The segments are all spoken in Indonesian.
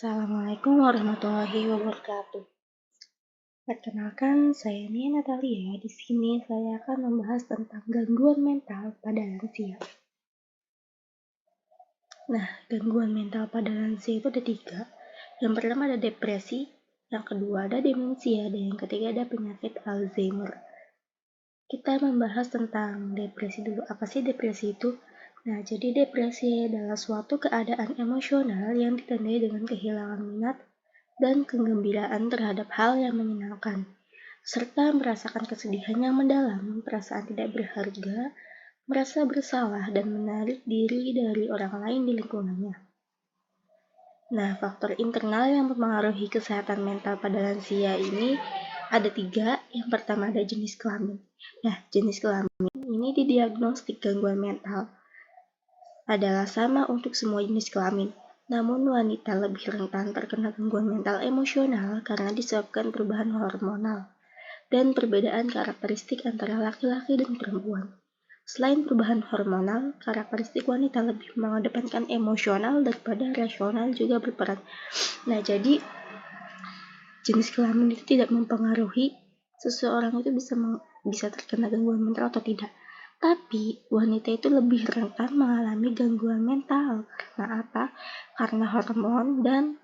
Assalamualaikum warahmatullahi wabarakatuh. Perkenalkan, saya Nia Natalia. Di sini saya akan membahas tentang gangguan mental pada lansia. Nah, gangguan mental pada lansia itu ada 3. Yang pertama ada depresi, yang kedua ada demensia, dan yang ketiga ada penyakit Alzheimer. Kita membahas tentang depresi dulu. Apa sih depresi itu? Nah, jadi depresi adalah suatu keadaan emosional yang ditandai dengan kehilangan minat dan kegembiraan terhadap hal yang menyenangkan, serta merasakan kesedihan yang mendalam, perasaan tidak berharga, merasa bersalah, dan menarik diri dari orang lain di lingkungannya. Nah, faktor internal yang mempengaruhi kesehatan mental pada lansia ini ada 3. Yang pertama ada jenis kelamin. Nah, jenis kelamin ini didiagnostik gangguan mental adalah sama untuk semua jenis kelamin. Namun wanita lebih rentan terkena gangguan mental emosional karena disebabkan perubahan hormonal dan perbedaan karakteristik antara laki-laki dan perempuan. Selain perubahan hormonal, karakteristik wanita lebih mengedepankan emosional daripada rasional juga berperan. Nah, jadi jenis kelamin itu tidak mempengaruhi seseorang itu bisa terkena gangguan mental atau tidak. Tapi wanita itu lebih rentan mengalami gangguan mental. Karena apa? Karena hormon dan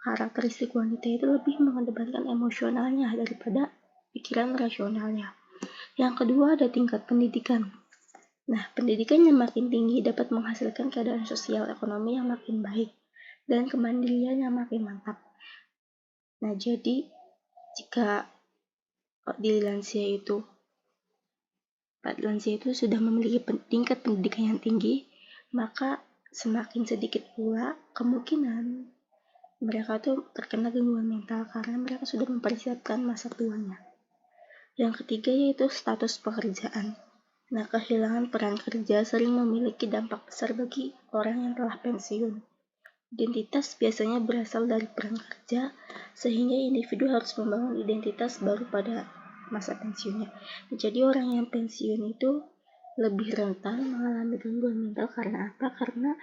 karakteristik wanita itu lebih mengedepankan emosionalnya daripada pikiran rasionalnya. Yang kedua ada tingkat pendidikan. Nah, pendidikan yang makin tinggi dapat menghasilkan keadaan sosial ekonomi yang makin baik dan kemandirian yang makin mantap. Nah, jadi jika di lansia itu sudah memiliki tingkat pendidikan yang tinggi, maka semakin sedikit pula kemungkinan mereka tuh terkena gangguan mental karena mereka sudah mempersiapkan masa tuanya. Yang ketiga yaitu status pekerjaan. Nah, kehilangan peran kerja sering memiliki dampak besar bagi orang yang telah pensiun. Identitas biasanya berasal dari peran kerja, sehingga individu harus membangun identitas baru pada masa pensiunnya. Jadi orang yang pensiun itu lebih rentan mengalami gangguan mental karena apa? Karena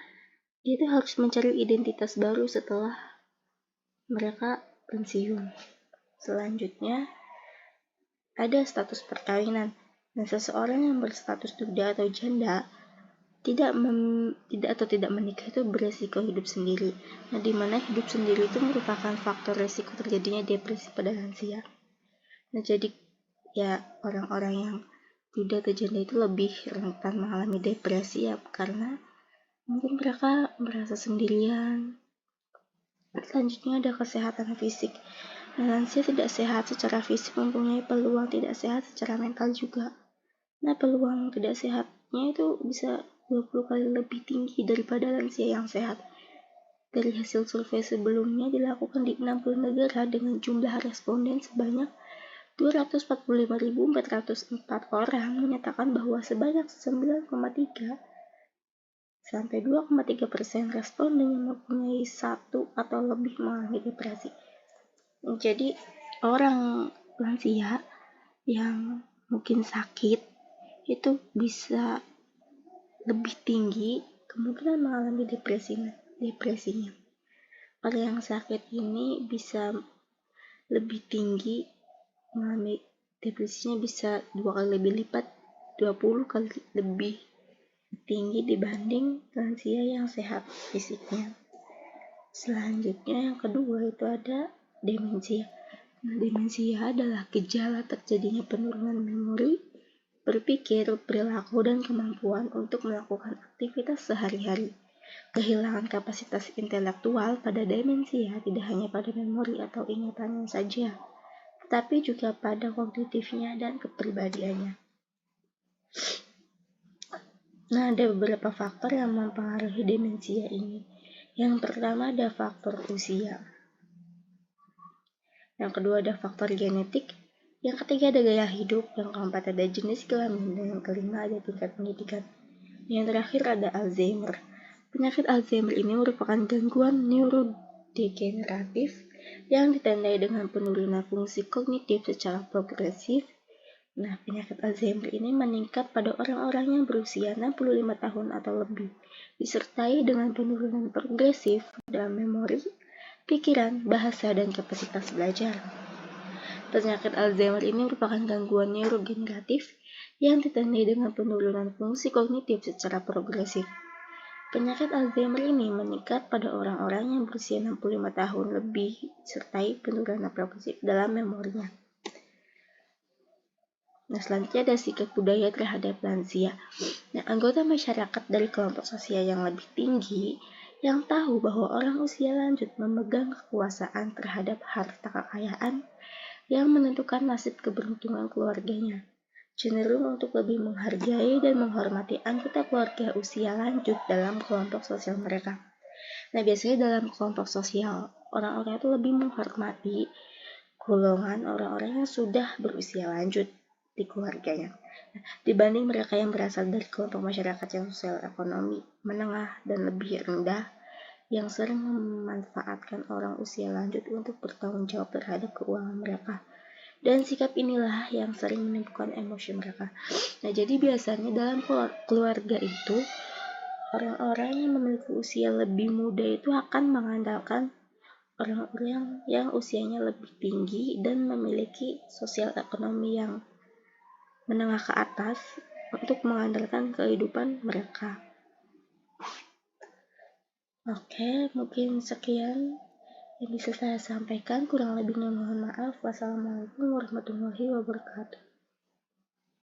dia itu harus mencari identitas baru setelah mereka pensiun. Selanjutnya ada status perkawinan. Dan seseorang yang berstatus duda atau janda tidak menikah itu beresiko hidup sendiri. Nah, di mana hidup sendiri itu merupakan faktor resiko terjadinya depresi pada lansia. Nah, jadi ya orang-orang yang duda atau janda itu lebih rentan mengalami depresi ya karena mungkin mereka merasa sendirian. Selanjutnya ada kesehatan fisik. Nah, lansia tidak sehat secara fisik mempunyai peluang tidak sehat secara mental juga. Nah, peluang tidak sehatnya itu bisa 20 kali lebih tinggi daripada lansia yang sehat. Dari hasil survei sebelumnya dilakukan di 60 negara dengan jumlah responden sebanyak 245.404 orang menyatakan bahwa sebanyak 9,3 sampai 2,3% responden yang mempunyai 1 atau lebih mengalami depresi. Jadi orang lansia yang mungkin sakit itu bisa lebih tinggi kemungkinan mengalami depresinya. Orang yang sakit ini bisa lebih tinggi mengalami depresinya bisa 2 kali lebih lipat, 20 kali lebih tinggi dibanding lansia yang sehat fisiknya. Selanjutnya yang kedua itu ada demensia. Nah, demensia adalah gejala terjadinya penurunan memori, berpikir, perilaku, dan kemampuan untuk melakukan aktivitas sehari-hari. Kehilangan kapasitas intelektual pada demensia tidak hanya pada memori atau ingatannya saja, tetapi juga pada kognitifnya dan kepribadiannya. Nah, ada beberapa faktor yang mempengaruhi demensia ini. Yang pertama ada faktor usia. Yang kedua ada faktor genetik. Yang ketiga ada gaya hidup. Yang keempat ada jenis kelamin. Dan yang kelima ada tingkat pendidikan. Yang terakhir ada Alzheimer. Penyakit Alzheimer ini merupakan gangguan neurodegeneratif yang ditandai dengan penurunan fungsi kognitif secara progresif. Nah, penyakit Alzheimer ini meningkat pada orang-orang yang berusia 65 tahun atau lebih, disertai dengan penurunan progresif dalam memori, pikiran, bahasa, dan kapasitas belajar. Penyakit Alzheimer ini merupakan gangguan neurogeneratif yang ditandai dengan penurunan fungsi kognitif secara progresif. Penyakit Alzheimer ini meningkat pada orang-orang yang berusia 65 tahun lebih disertai penurunan progresif dalam memorinya. Nah, selanjutnya ada sikap budaya terhadap lansia. Nah, anggota masyarakat dari kelompok sosial yang lebih tinggi yang tahu bahwa orang usia lanjut memegang kekuasaan terhadap harta kekayaan yang menentukan nasib keberuntungan keluarganya, cenderung untuk lebih menghargai dan menghormati anggota keluarga usia lanjut dalam kelompok sosial mereka. Nah, biasanya dalam kelompok sosial, orang-orang itu lebih menghormati golongan orang-orang yang sudah berusia lanjut di keluarganya, dibanding mereka yang berasal dari kelompok masyarakat yang sosial ekonomi menengah dan lebih rendah, yang sering memanfaatkan orang usia lanjut untuk bertanggung jawab terhadap keuangan mereka. Dan sikap inilah yang sering menimbulkan emosi mereka. Nah, jadi biasanya dalam keluarga itu, orang-orang yang memiliki usia lebih muda itu akan mengandalkan orang-orang yang usianya lebih tinggi dan memiliki sosial ekonomi yang menengah ke atas untuk mengandalkan kehidupan mereka. Oke, mungkin sekian yang bisa saya sampaikan. Kurang lebihnya mohon maaf. Wassalamualaikum warahmatullahi wabarakatuh.